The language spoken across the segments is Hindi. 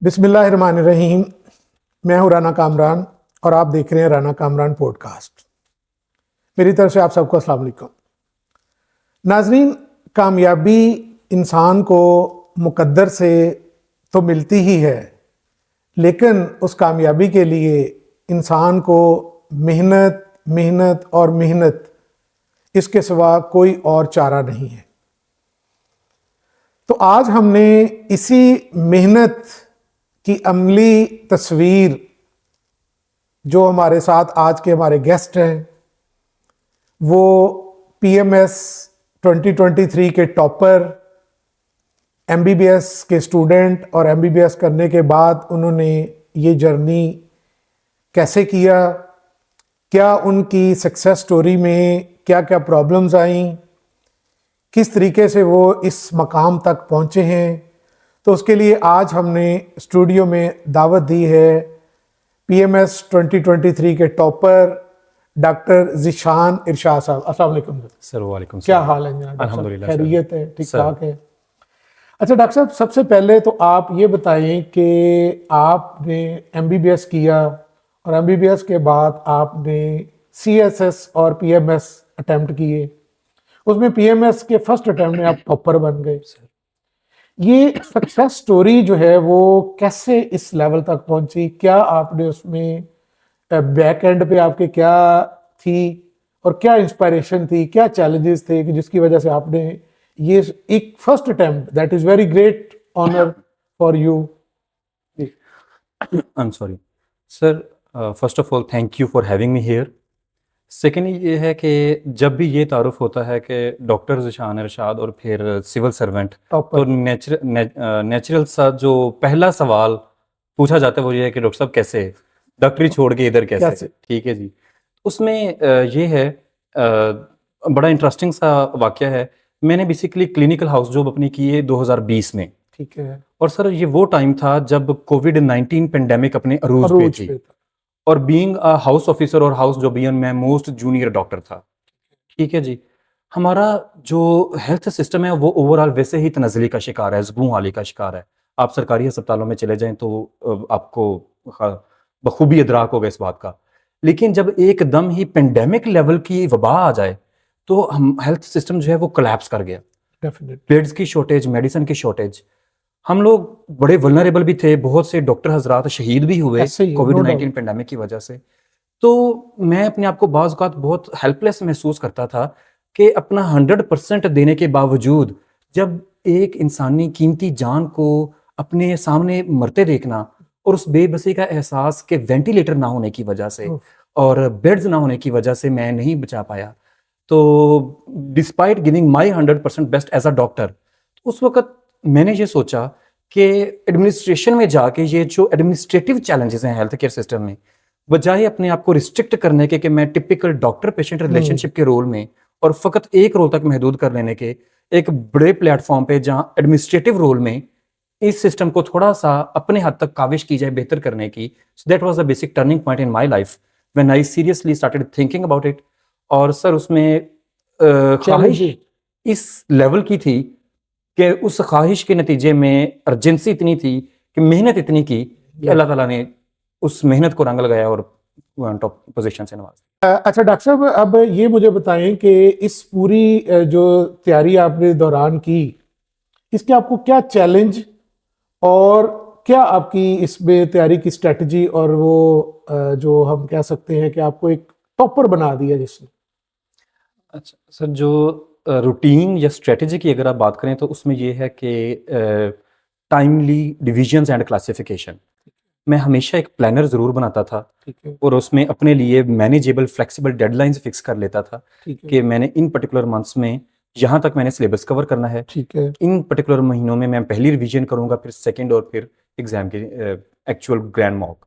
बिस्मिल्लाहिर्रहमानिर्रहीम। मैं हूं राना कामरान और आप देख रहे हैं राना कामरान पॉडकास्ट। मेरी तरफ से आप सबको अस्सलाम वालेकुम। नाजरीन, कामयाबी इंसान को मुकद्दर से तो मिलती ही है, लेकिन उस कामयाबी के लिए इंसान को मेहनत मेहनत और मेहनत, इसके सिवा कोई और चारा नहीं है। तो आज हमने इसी मेहनत की अमली तस्वीर, जो हमारे साथ आज के हमारे गेस्ट हैं, वो PMS 2023 के टॉपर, MBBS के स्टूडेंट और MBBS करने के बाद उन्होंने ये जर्नी कैसे किया, क्या उनकी सक्सेस स्टोरी में क्या क्या प्रॉब्लम्स आई, किस तरीके से वो इस मकाम तक पहुँचे हैं। तो उसके लिए आज हमने स्टूडियो में दावत दी है PMS 2023 के टॉपर डॉक्टर ज़ीशान इरशाद साहब। अस्सलाम वालेकुम सर। वालेकुम। क्या हाल है जनाब? अल्हम्दुलिल्लाह, खैरियत है? ठीक ठाक है। अच्छा डॉक्टर साहब, सबसे पहले तो आप ये बताएं कि आपने MBBS किया और MBBS के बाद आपने CSS और PMS अटेम्प्ट किए। उसमें PMS के फर्स्ट अटेम्प्ट में आप टॉपर बन गए। ये सक्सेस स्टोरी जो है वो कैसे इस लेवल तक पहुंची? क्या आपने उसमें बैक एंड पे आपके क्या थी और क्या इंस्पायरेशन थी, क्या चैलेंजेस थे कि जिसकी वजह से आपने ये एक first attempt, that is very great honour for you. I am sorry sir, first of all thank you for having me here. Second ये है कि जब भी ये तारुफ होता है कि डॉक्टर ज़ीशान इरशाद और फिर सिविल सर्वेंट, तो नेचुरल सा जो पहला सवाल पूछा जाता है वो ये है कि डॉक्टर साहब कैसे, डॉक्टरी छोड़ के इधर कैसे? ठीक है जी। उसमें ये है, बड़ा इंटरेस्टिंग सा वाकया है। मैंने बेसिकली क्लिनिकल हाउस जॉब अपनी की है 2020 में। ठीक है। और सर ये वो टाइम था जब कोविड-19 पेंडेमिक अपने अरूज पे थी, और बीइंग अ हाउस ऑफिसर और हाउस जॉबियन मैं मोस्ट जूनियर डॉक्टर था। ठीक है जी। हमारा जो हेल्थ सिस्टम है वो ओवरऑल वैसे ही तनज़्ज़ुली का शिकार है, ज़बूं हाली का शिकार है। आप सरकारी अस्पतालों में चले जाएं तो आपको बखूबी इदराक होगा इस बात का। लेकिन जब एकदम ही पेंडेमिक लेवल की वबा आ जाए तो हम हेल्थ सिस्टम जो है वो कोलैप्स कर गया। बेड्स की शॉर्टेज, मेडिसिन की शॉर्टेज, हम लोग बड़े वल्नरेबल भी थे। बहुत से डॉक्टर हजरात शहीद भी हुए कोविड-19 पेंडेमिक की वजह से। तो मैं अपने आप को बाज़ औक़ात बहुत हेल्पलेस महसूस करता था कि अपना 100% देने के बावजूद जब एक इंसानी कीमती जान को अपने सामने मरते देखना और उस बेबसी का एहसास कि वेंटिलेटर ना होने की वजह से और बेड्स ना होने की वजह से मैं नहीं बचा पाया, तो despite giving my 100% best as a doctor, उस वक़्त मैंने ये सोचा कि एडमिनिस्ट्रेशन में जाके ये जो एडमिनिस्ट्रेटिव चैलेंजेस हैं हेल्थ केयर सिस्टम में, बजाय अपने आप को रिस्ट्रिक्ट करने के कि मैं टिपिकल डॉक्टर पेशेंट रिलेशनशिप के रोल में और फ़कत एक रोल तक महदूद कर लेने के, एक बड़े प्लेटफॉर्म पे जहाँ एडमिनिस्ट्रेटिव रोल में इस सिस्टम को थोड़ा सा अपने हद तक काविश की जाए बेहतर करने की। So that was the basic turning point in my life when I seriously started thinking about it. और सर उसमें ख्वाहिश इस लेवल की थी कि उस ख्वाहिश के नतीजे में अर्जेंसी इतनी थी कि मेहनत इतनी की कि अल्लाह ताला ने उस मेहनत को रंग लगाया और टॉप पोजीशन से नवाजा। अच्छा डॉक्टर साहब, अब ये मुझे बताएं कि इस पूरी जो तैयारी आपने दौरान की, इसके आपको क्या चैलेंज और क्या आपकी इसमें तैयारी की स्ट्रेटजी और वो जो हम कह सकते हैं कि आपको एक टॉपर बना दिया जिसने? अच्छा सर, जो रूटीन या स्ट्रेटजी की अगर आप बात करें तो उसमें ये है कि टाइमली डिविजन्स एंड क्लासिफिकेशन। मैं हमेशा एक प्लानर ज़रूर बनाता था और उसमें अपने लिए मैनेजेबल फ्लेक्सिबल डेडलाइंस फिक्स कर लेता था कि मैंने इन पर्टिकुलर मंथ्स में यहाँ तक मैंने सिलेबस कवर करना है। इन पर्टिकुलर महीनों में मैं पहली रिवीजन करूँगा, फिर सेकेंड और फिर एग्जाम के एक्चुअल ग्रैंड मॉक।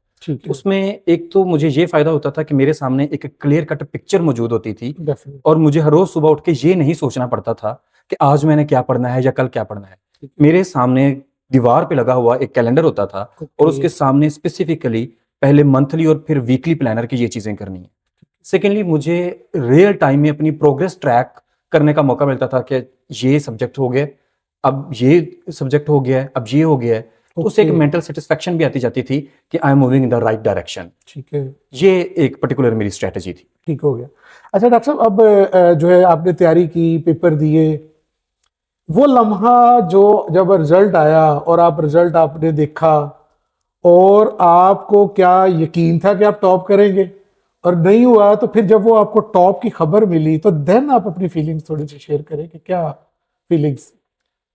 उसमें एक तो मुझे ये फ़ायदा होता था कि मेरे सामने एक क्लियर कट पिक्चर मौजूद होती थी और मुझे हर रोज़ सुबह उठ के ये नहीं सोचना पड़ता था कि आज मैंने क्या पढ़ना है या कल क्या पढ़ना है। मेरे सामने दीवार पे लगा हुआ एक कैलेंडर होता था और उसके सामने स्पेसिफिकली पहले मंथली और फिर वीकली प्लानर की ये चीज़ें करनी है। सेकेंडली, मुझे रियल टाइम में अपनी प्रोग्रेस ट्रैक करने का मौका मिलता था कि ये सब्जेक्ट हो गया, अब ये सब्जेक्ट हो गया है, अब ये हो गया है। तो उससे एक Okay. मेंटल सेटिस्फेक्शन भी आती जाती थी कि I am moving in the right direction. ठीक है, ये एक पर्टिकुलर मेरी स्ट्रेटजी थी। ठीक हो गया। अच्छा डॉक्टर साहब, अब जो है आपने तैयारी की, पेपर दिए, वो लम्हा जो जब रिजल्ट आया और आप रिजल्ट आपने देखा, और आपको क्या यकीन था कि आप टॉप करेंगे, और नहीं हुआ, तो फिर जब वो आपको टॉप की खबर मिली तो देन आप अपनी फीलिंग्स थोड़ी सी शेयर करें कि क्या फीलिंग्स।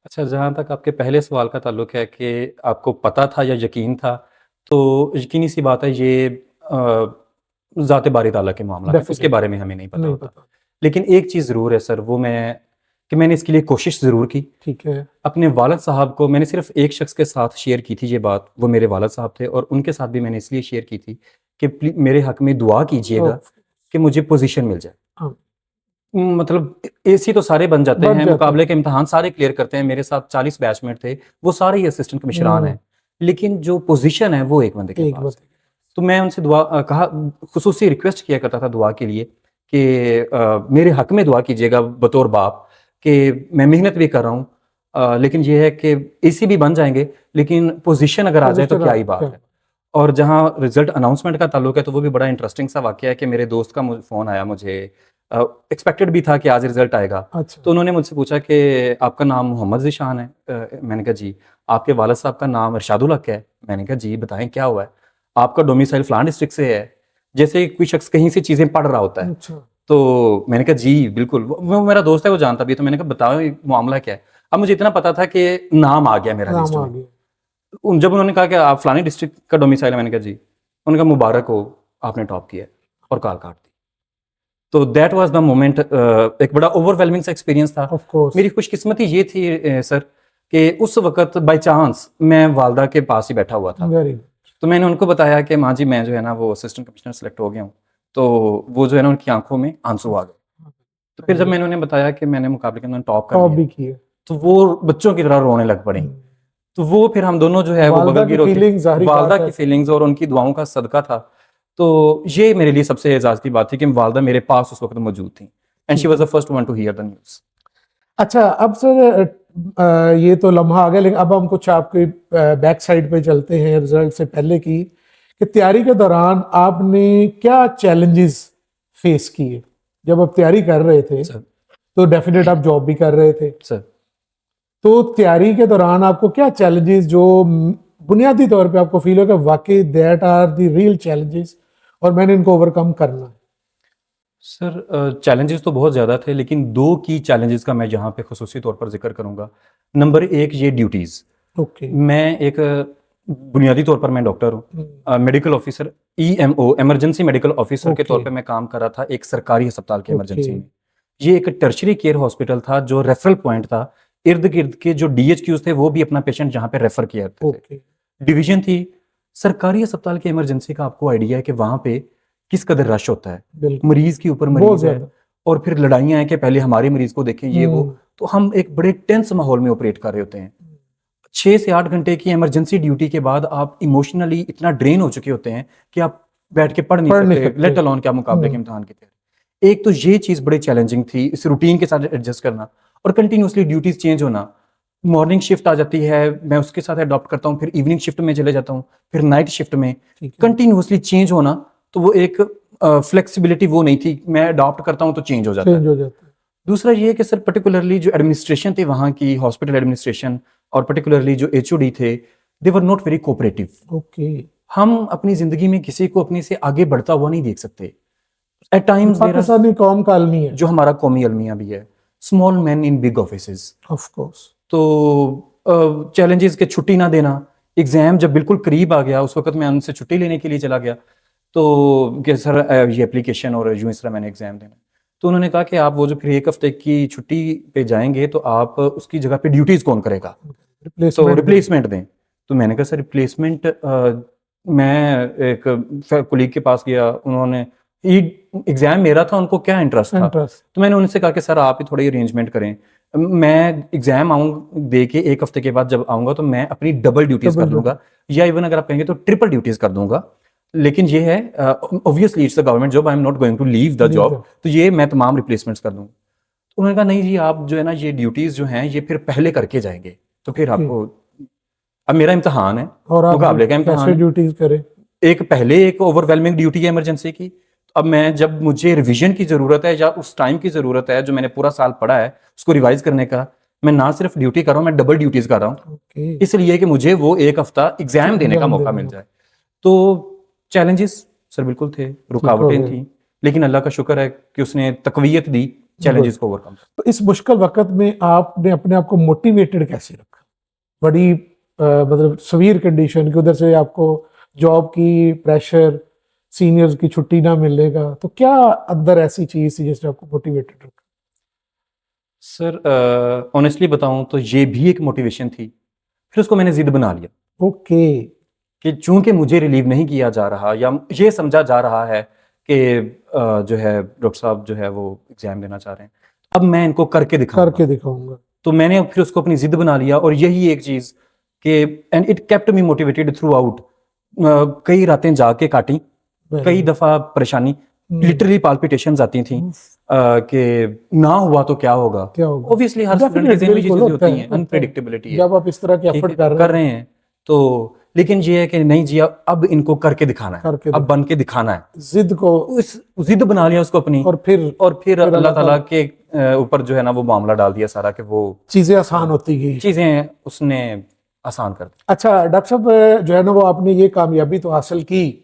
अच्छा, जहाँ तक आपके पहले सवाल का ताल्लुक है कि आपको पता था या यकीन था, तो यकीनी सी बात है ये ज़ात बारी ताला के मामला है, उसके डेफिनेटली बारे में हमें नहीं पता नहीं होता। पता। लेकिन एक चीज़ ज़रूर है सर, वो मैंने इसके लिए कोशिश ज़रूर की। ठीक है। अपने वालिद साहब को मैंने सिर्फ़ एक शख्स के साथ शेयर की थी ये बात, वो मेरे वालिद साहब थे, और उनके साथ भी मैंने इसलिए शेयर की थी कि मेरे हक़ में दुआ कीजिएगा तो कि मुझे पोज़ीशन मिल जाए। हाँ, मतलब एसी तो सारे बन जाते बन हैं, जाते मुकाबले हैं। के इम्तिहान सारे क्लियर करते हैं, मेरे साथ 40 बैचमेट थे, वो सारे ही असिस्टेंट कमिश्नरान हैं, लेकिन जो पोज़ीशन है वो एक बंदे के एक पास बात। है। तो मैं उनसे कहा, खुसूसी रिक्वेस्ट किया करता था दुआ के लिए कि मेरे हक़ में दुआ कीजिएगा बतौर बाप, कि मैं मेहनत भी कर रहा हूँ, लेकिन ये है कि एसी भी बन जाएँगे, लेकिन पोज़ीशन अगर आ जाए तो क्या ही बात है। और जहाँ रिज़ल्ट अनाउंसमेंट का ताल्लुक है, तो वो भी बड़ा इंटरेस्टिंग सा वाक़या है कि मेरे दोस्त का फ़ोन आया मुझे, एक्सपेक्टेड भी था कि आज रिज़ल्ट आएगा। अच्छा। तो उन्होंने मुझसे पूछा कि आपका नाम मोहम्मद ज़ीशान है? मैंने कहा जी। आपके वालिद साहब का नाम इरशादुल हक है? मैंने कहा जी, बताएँ क्या हुआ है? आपका डोमिसाइल फलान डिस्ट्रिक्ट से है? जैसे कोई शख्स कहीं से चीज़ें पढ़ रहा होता है। अच्छा। तो मैंने कहा जी, बिल्कुल। वो मेरा दोस्त है, वो जानता भी है, तो मैंने कहा बताओ ये मामला क्या है? अब मुझे इतना पता था कि नाम आ गया मेरा लिस्ट नाम आ में। गया। जब उन्होंने कहा कि आप फलानी डिस्ट्रिक्ट का डोमिसाइल है, मैंने कहा जी। उन्होंने कहा मुबारक हो, आपने टॉप किया है, और कॉल काट दी। तो दैट वाज़ द मोमेंट। एक बड़ा ओवरवेलमिंग सा एक्सपीरियंस था। Of course. मेरी खुशकिस्मती ये थी सर, कि उस वक़्त बाय चांस मैं वालदा के पास ही बैठा हुआ था। Very good. तो मैंने उनको बताया कि माँ जी, मैं जो है ना वो असिस्टेंट कमिश्नर सेलेक्ट हो गया हूँ। तो वो जो है ना उनकी आँखों में आंसू आ गए। तो फिर जब मैंने उन्हें बताया कि मैंने मुकाबले के अंदर टॉप कर टॉप लिया, भी किए। तो वो बच्चों की तरह रोने लग पड़ी। तो वो फिर हम दोनों जो है वो वालदा की बगल-गिर होके, फीलिंग ज़ाहिर वालदा बात है। की फीलिंग्स और उनकी दुआओं का सदका था। तो ये मेरे लिए सबसे एज़ाज़ की बात थी कि वालदा मेरे पास उस वक़्त मौजूद थी, and she was the first one to hear the news. अच्छा, अब सर ये तो लम्हा आ गया, लेकिन अब हम कुछ आपके बैक साइड पे चलते हैं, रिजल्ट से पहले की, कि तैयारी के दौरान आपने क्या चैलेंजेस फेस किए। जब आप तैयारी कर रहे थे सर तो डेफिनेट आप जॉब भी कर रहे थे, सर तो तैयारी के दौरान आपको क्या चैलेंजेस जो बुनियादी तौर पे आपको फील हो कि वाकई that are the real challenges और मैंने इनको ओवरकम करना है। सर, चैलेंजेस तो बहुत ज़्यादा थे, लेकिन 2 की चैलेंजेस का मैं यहाँ पे खुसूसी तौर पर ज़िक्र करूँगा। नंबर 1, ये ड्यूटीज़। ओके। मैं एक बुनियादी तौर पर मैं डॉक्टर हूँ, medical officer, EMO, emergency medical officer के तौर ओके। पे मैं काम कर रहा था एक सरकारी अस्पताल के ओके। इमरजेंसी में। ये एक टर्शरी केयर हॉस्पिटल था जो रेफरल पॉइंट था। इर्द-गिर्द के जो डीएचक्यूज़ थे वो भी अपना पेशेंट जहाँ पे रेफर किया करते थे। ओके। डिवीज़न थी। सरकारी अस्पताल के इमरजेंसी का आपको आइडिया है कि वहाँ पे किस कदर रश होता है। बिल्कुल। मरीज़ के ऊपर बहुत मरीज़ है, ज्यादा। और फिर लड़ाइयाँ हैं कि पहले हमारे मरीज़ को देखें, ये वो। तो हम एक बड़े टेंस माहौल में ऑपरेट कर रहे होते हैं। 6 से 8 घंटे की इमरजेंसी ड्यूटी के बाद आप इमोशनली इतना ड्रेन हो चुके होते हैं कि आप बैठ के पढ़ नहीं सकते, लेट अलोन क्या मुकाबले के इम्तिहान की तैयारी। एक तो ये चीज़ बड़ी चैलेंजिंग थी, इस रूटीन के साथ एडजस्ट करना, और कंटिन्यूअसली ड्यूटीज़ चेंज होना। मॉर्निंग शिफ्ट आ जाती है, मैं उसके साथ अडॉप्ट करता हूँ, फिर इवनिंग शिफ्ट में चले जाता हूँ, फिर नाइट शिफ्ट में ठीक है। कंटिन्यूअसली चेंज होना। तो वो एक फ्लेक्सिबिलिटी वो नहीं थी, मैं अडॉप्ट करता हूँ तो चेंज हो जाता है। चेंज हो जाता है। दूसरा ये है कि सर पर्टिकुलरली जो एडमिनिस्ट्रेशन थी वहाँ की, हॉस्पिटल एडमिनिस्ट्रेशन, और पर्टिकुलरली जो एचओडी थे, they were not very cooperative. Okay. हम अपनी जिंदगी में किसी को अपने से आगे बढ़ता हुआ नहीं देख सकते। At times there are, Pakistani कौम का अलमी है। जो हमारा कौमी अलमिया भी है, small man in big offices. Of course. तो चैलेंजेस के छुट्टी ना देना, एग्जाम जब बिल्कुल करीब आ गया उस वक्त मैं उनसे छुट्टी लेने के लिए चला गया, तो कि सर ये एप्लीकेशन और यूं इस तरह मैंने एग्जाम देना। तो उन्होंने कहा कि आप वो जो फिर 1 हफ्ते की छुट्टी पे जाएंगे तो आप उसकी जगह पे ड्यूटीज कौन करेगा, तो रिप्लेसमेंट दें। तो मैंने कहा सर रिप्लेसमेंट, मैं एक कोलीग के पास गया, उन्होंने एग्जाम मेरा था, उनको क्या इंटरेस्ट था। इंटरेस्ट। तो मैंने उनसे कहा कि सर आप ही थोड़ी अरेंजमेंट करें, मैं एग्जाम आऊँ दे के 1 हफ्ते के बाद जब आऊँगा तो मैं अपनी डबल ड्यूटीज कर दूंगा, या इवन अगर आप कहेंगे तो ट्रिपल ड्यूटीज कर दूंगा। लेकिन ये है obviously it's the government job, I am not going to leave the job, तो ये मैं तमाम रिप्लेसमेंट्स कर दूंगा। तो उन्होंने कहा नहीं जी, आप जो है ना ये ड्यूटीज जो हैं ये फिर पहले करके जाएंगे, तो फिर आपको अब मेरा इम्तिहान है, और आप मुकाबले का इम्तिहान कैसे है। ड्यूटीज करें? एक ओवरवेलमिंग ड्यूटी है इमरजेंसी की। अब मैं जब मुझे रिवीजन की जरूरत है या उस टाइम की जरूरत है जो मैंने पूरा साल पढ़ा है उसको रिवाइज करने का, मैं ना सिर्फ ड्यूटी कर रहा हूँ, मैं डबल ड्यूटीज कर रहा हूँ, ओके, इसलिए कि मुझे वो एक हफ्ता एग्जाम देने का मौका मिल जाए। तो चैलेंजेस सर बिल्कुल थे, रुकावटें थी, लेकिन अल्लाह का शुक्र है कि उसने तकवीयत दी चैलेंजेस को ओवरकम। तो इस मुश्किल वक्त में आपने अपने आप को मोटिवेटेड कैसे रखा? बड़ी मतलब सवीर कंडीशन की, उधर से आपको जॉब की प्रेशर, सीनियर्स की छुट्टी ना मिलेगा, तो क्या अंदर ऐसी चीज थी जिसने आपको मोटिवेटेड रखा? सर ऑनेस्टली बताऊं तो ये भी एक मोटिवेशन थी, फिर उसको मैंने जिद बना लिया ओके, कि चूंकि मुझे रिलीव नहीं किया जा रहा या ये समझा जा रहा है कि जो है डॉक्टर साहब जो है वो एग्जाम देना चाह रहे हैं, अब मैं इनको करके दिखाऊंगा। तो मैंने फिर उसको अपनी जिद बना लिया, और यही एक चीज कि and it kept me motivated through out. कई रातें जाके काटी, कई दफा परेशानी, लिटरली पाल्पिटेशंस आती थी कि ना हुआ तो क्या होगा। ऑब्वियसली हर स्टूडेंट के ज़हन में ये चीजें होती हैं, अनप्रेडिक्टेबिलिटी है जब आप इस तरह के एफर्ट कर रहे हैं तो, लेकिन ये है कि नहीं जी अब इनको करके दिखाना है, अब बन के दिखाना है, जिद बना लिया उसको अपनी, और फिर अल्लाह ताला के ऊपर जो है ना वो मामला डाल दिया सारा कि वो चीजें आसान होती गई, चीजें उसने आसान कर दी। अच्छा डॉक्टर साहब, जो है ना वो आपने ये कामयाबी तो हासिल की,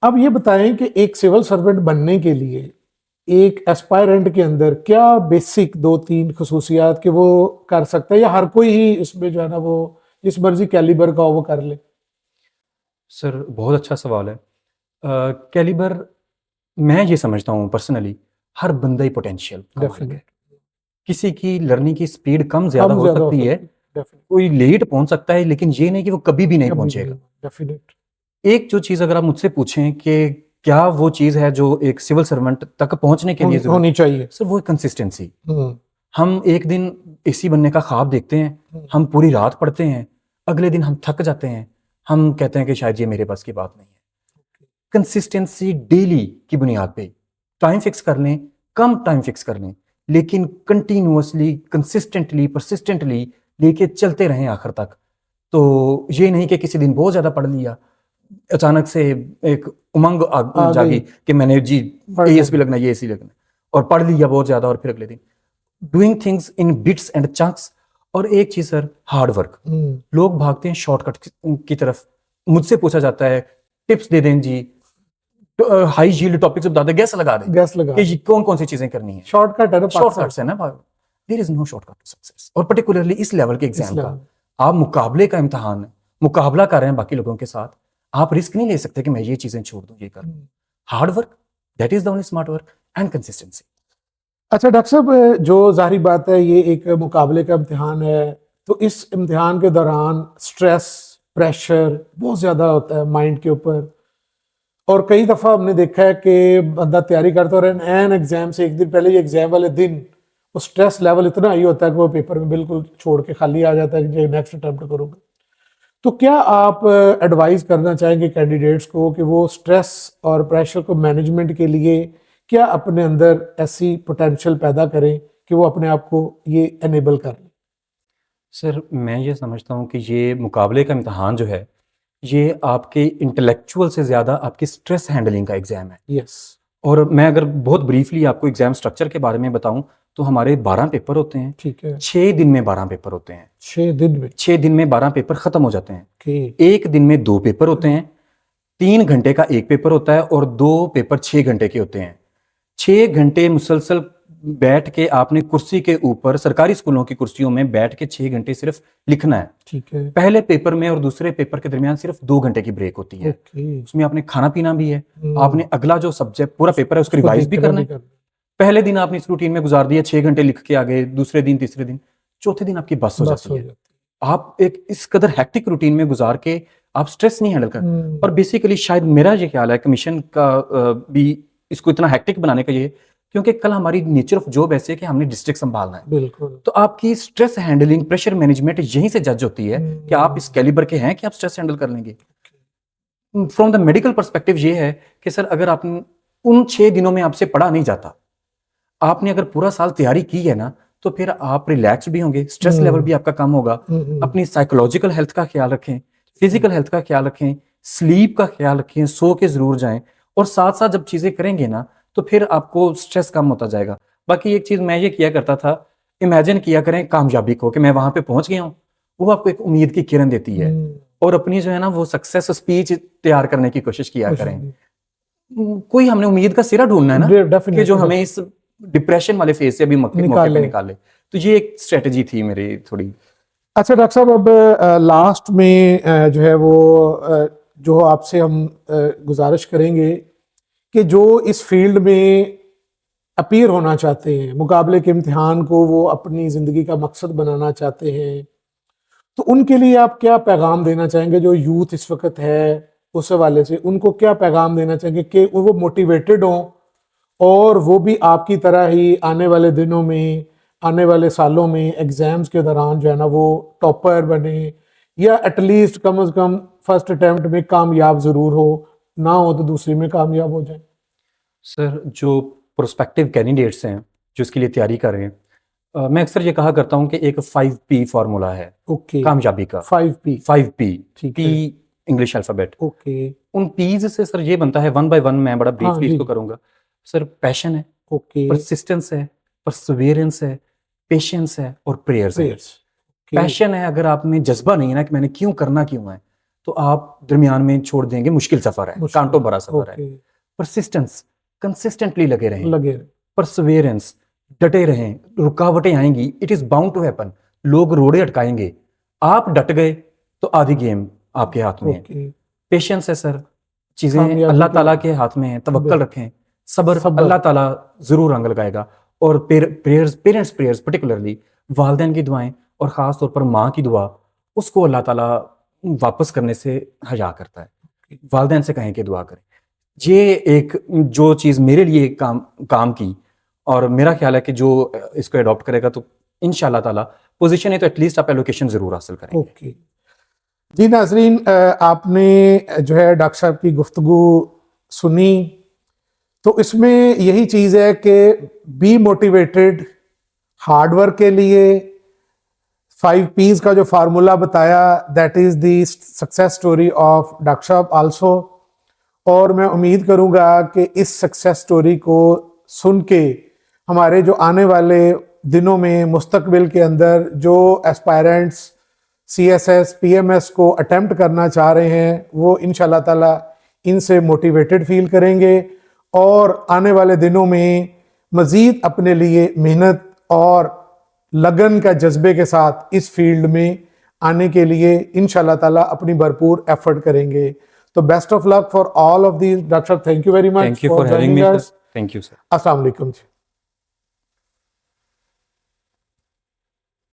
अब ये बताएं कि एक सिविल सर्वेंट बनने के लिए एक एस्पायरेंट के अंदर क्या बेसिक 2-3 खसूसियात कि वो कर सकता है, या हर कोई ही इसमें जो है ना वो जिस मर्जी कैलिबर का हो वो कर ले? सर बहुत अच्छा सवाल है। कैलिबर मैं ये समझता हूँ पर्सनली, हर बंदा ही पोटेंशियल है, किसी की लर्निंग की स्पीड कम ज्यादा हो सकती है, कोई लेट पहुंच सकता है, लेकिन ये नहीं कि वो कभी भी नहीं पहुंचेगा। एक जो चीज अगर आप मुझसे पूछें कि क्या वो चीज है जो एक सिविल सर्वेंट तक पहुंचने के लिए होनी चाहिए, सर वो कंसिस्टेंसी। हम एक दिन एसी बनने का ख्वाब देखते हैं, हम पूरी रात पढ़ते हैं, अगले दिन हम थक जाते हैं, हम कहते हैं कि शायद ये मेरे बस की बात नहीं है। कंसिस्टेंसी डेली की बुनियाद पे टाइम फिक्स कर लें, कम टाइम फिक्स कर लें, लेकिन कंटिन्यूअसली कंसिस्टेंटली परसिस्टेंटली लेके चलते रहें आखिर तक। तो ये नहीं कि किसी दिन बहुत ज्यादा पढ़ लिया, अचानक से एक उमंग जागी कि मैंने जी एएसपी लगना, ये एसी लगना, और पढ़ लिया बहुत ज्यादा, और फिर अगले दिन doing things in bits and chunks. और एक चीज सर, हार्ड वर्क। लोग भागते हैं शॉर्टकट की तरफ, मुझसे पूछा जाता है टिप्स दे दें जी, हाई यील्ड टॉपिक्स बता दें, गैस लगा दें कि कौन कौन सी चीजें करनी है, शॉर्टकट है ना, शॉर्टकट्स है ना, there is no shortcut to success. और पर्टिकुलरली इस लेवल के एग्जाम का, आप मुकाबले का इम्तिहान है, मुकाबला कर रहे हैं बाकी लोगों के साथ, आप रिस्क नहीं ले सकते कि मैं ये चीजें छोड़ दूं, ये कर दूं। Hard work, that is the only smart work, and consistency. अच्छा डॉक्टर साहब, जो जाहिर बात है ये एक मुकाबले का इम्तिहान है, तो इस इम्तिहान के दौरान स्ट्रेस प्रेशर बहुत ज़्यादा होता है माइंड के ऊपर, और कई दफ़ा हमने देखा है कि बंदा तैयारी करता है और एन एग्जाम से एक दिन पहले, ये एग्जाम वाले दिन वो स्ट्रेस लेवल इतना हाई होता है कि वो पेपर में बिल्कुल छोड़ के खाली आ जाता है कि नेक्स्ट अटेम्प्ट करूँगा। तो क्या आप एडवाइस करना चाहेंगे कैंडिडेट्स को कि वो स्ट्रेस और प्रेशर को मैनेजमेंट के लिए क्या अपने अंदर ऐसी पोटेंशियल पैदा करें कि वो अपने आप को ये एनेबल कर लें? सर मैं ये समझता हूँ कि ये मुकाबले का इम्तिहान जो है, ये आपके इंटेलेक्चुअल से ज़्यादा आपकी स्ट्रेस हैंडलिंग का एग्ज़ाम है। यस। और मैं अगर बहुत ब्रीफली आपको एग्ज़ाम स्ट्रक्चर के बारे में बताऊं तो हमारे 12 पेपर होते हैं। ठीक है। 6 दिन में 12 पेपर होते हैं। 6 दिन में 12 पेपर ख़त्म हो जाते हैं। एक दिन में 2 पेपर होते हैं, 3 घंटे का एक पेपर होता है, और 2 पेपर 6 घंटे के होते हैं। 6 घंटे मुसलसल बैठ के आपने कुर्सी के ऊपर, सरकारी स्कूलों की कुर्सियों में बैठ के 6 घंटे सिर्फ लिखना है। ठीक है। पहले पेपर में और दूसरे पेपर के दरमियान सिर्फ 2 घंटे की ब्रेक होती है। उसमें आपने खाना पीना भी है, आपने अगला जो सब्जेक्ट पूरा पेपर है उसको रिवाइज भी करना है। पहले दिन आपने इस रूटीन में गुजार दिया, 6 घंटे लिख के आ गए, दूसरे दिन तीसरे दिन चौथे दिन आपकी बस हो जाती है। आप एक इस कदर हेक्टिक रूटीन में गुजार के आप स्ट्रेस नहीं हैंडल कर। और बेसिकली शायद मेरा ये ख्याल है कमीशन का भी इसको इतना हेक्टिक बनाने का, ये क्योंकि कल हमारी नेचर ऑफ जॉब ऐसे है कि हमने डिस्ट्रिक्ट संभालना है। बिल्कुल। तो आपकी स्ट्रेस हैंडलिंग, प्रेशर मैनेजमेंट यहीं से जज होती है कि आप इस कैलिबर के हैं कि आप स्ट्रेस हैंडल कर लेंगे। फ्रॉम द मेडिकल पर्सपेक्टिव ये है कि सर अगर आप उन 6 दिनों में आपसे पढ़ा नहीं जाता, आपने अगर पूरा साल तैयारी की है ना, तो फिर आप रिलैक्स भी होंगे, स्ट्रेस लेवल भी आपका कम होगा। अपनी साइकोलॉजिकल हेल्थ का ख्याल रखें, फिजिकल हेल्थ का ख्याल रखें, स्लीप का ख्याल रखें, सो के जरूर जाएं। और साथ साथ जब चीजें करेंगे ना तो फिर आपको स्ट्रेस कम होता जाएगा। बाकी एक चीज मैं ये किया करता था, इमेजिन किया करें कामयाबी को कि मैं वहां पे पहुंच गया हूँ, वो आपको एक उम्मीद की किरण देती है। और अपनी जो है ना वो सक्सेस स्पीच तैयार करने की कोशिश किया करें। कोई हमने उम्मीद का सिरा ढूंढना है ना कि जो हमें इस डिप्रेशन वाले फेज से अभी मौके पे निकाले। तो ये एक स्ट्रेटजी थी मेरी थोड़ी। अच्छा डॉक्टर साहब, अब लास्ट में जो है वो जो आपसे हम गुजारिश करेंगे कि जो इस फील्ड में अपीयर होना चाहते हैं, मुकाबले के इम्तिहान को वो अपनी ज़िंदगी का मकसद बनाना चाहते हैं, तो उनके लिए आप क्या पैगाम देना चाहेंगे? जो यूथ इस वक्त है उस हवाले से उनको क्या पैगाम देना चाहेंगे कि वो मोटिवेटेड हों और वो भी आपकी तरह ही आने वाले दिनों में, आने वाले सालों में एग्जाम्स के दौरान जो है ना वो टॉपर बने, या एटलीस्ट कम से कम फर्स्ट अटेम्प्ट में कामयाब ज़रूर हो, ना हो तो दूसरी में कामयाब हो जाए? सर, जो प्रोस्पेक्टिव कैंडिडेट्स हैं जो इसके लिए तैयारी कर रहे हैं, मैं अक्सर ये कहा करता हूँ कि एक 5P फार्मूला है कामयाबी का। 5P P English alphabet. उन पीज से सर ये बनता है, वन बाय वन मैं बड़ा ब्रीफली इसको करूंगा। सर, पैशन है, परसिस्टेंस है, परसिवियरेंस है, पेशेंस है और प्रेयर्स है। पैशन है, अगर आप में जज्बा नहीं है ना कि मैंने क्यों करना क्यों है, तो आप दरमियान में छोड़ देंगे। मुश्किल सफर है, कांटों भरा सफर है। परसिस्टेंस, कंसिस्टेंटली लगे रहें। परसिवियरेंस, डटे रहें, रुकावटें आएंगी, it is bound to happen. लोग रोड़े अटकाएंगे, आप डट गए तो आधी गेम आपके हाथ में है। पेशेंस है सर, चीजें अल्लाह ताला के हाथ में है, तवक्कल रखें, सब्र, अल्लाह ताला जरूर रंग लगाएगा। और प्रेयर्स, पेरेंट्स प्रेयर्स, पर्टिकुलरली वालिदैन की दुआएं और खास तौर पर माँ की दुआ, उसको अल्लाह ताला वापस करने से हया करता है। वालिदैन से कहें कि दुआ करें। ये एक जो चीज़ मेरे लिए काम की, और मेरा ख्याल है कि जो इसको अडॉप्ट करेगा तो इंशाल्लाह ताला पोजीशन है तो एटलीस्ट आप एलोकेशन जरूर हासिल करेंगे। जी नाजरीन, आपने जो है डॉक्टर साहब की गुफ्तगू सुनी, तो इसमें यही चीज़ है कि बी मोटिवेटेड, हार्ड वर्क के लिए 5Ps का जो फार्मूला बताया, that is the success story of doctor साहब आल्सो। और मैं उम्मीद करूँगा कि इस सक्सेस स्टोरी को सुन के हमारे जो आने वाले दिनों में मुस्तकबिल के अंदर जो एस्पायरेंट्स CSS PMS को अटेम्प्ट करना चाह रहे हैं, वो इंशाल्लाह ताला इनसे मोटिवेटेड फील करेंगे और आने वाले दिनों में मज़ीद अपने लिए मेहनत और लगन का जज्बे के साथ इस फील्ड में आने के लिए इंशाल्लाह ताला अपनी भरपूर एफर्ट करेंगे। तो best of luck for all of these. Doctor, thank you very much for having me. Thank you sir. अस्सलाम वालेकुम जी।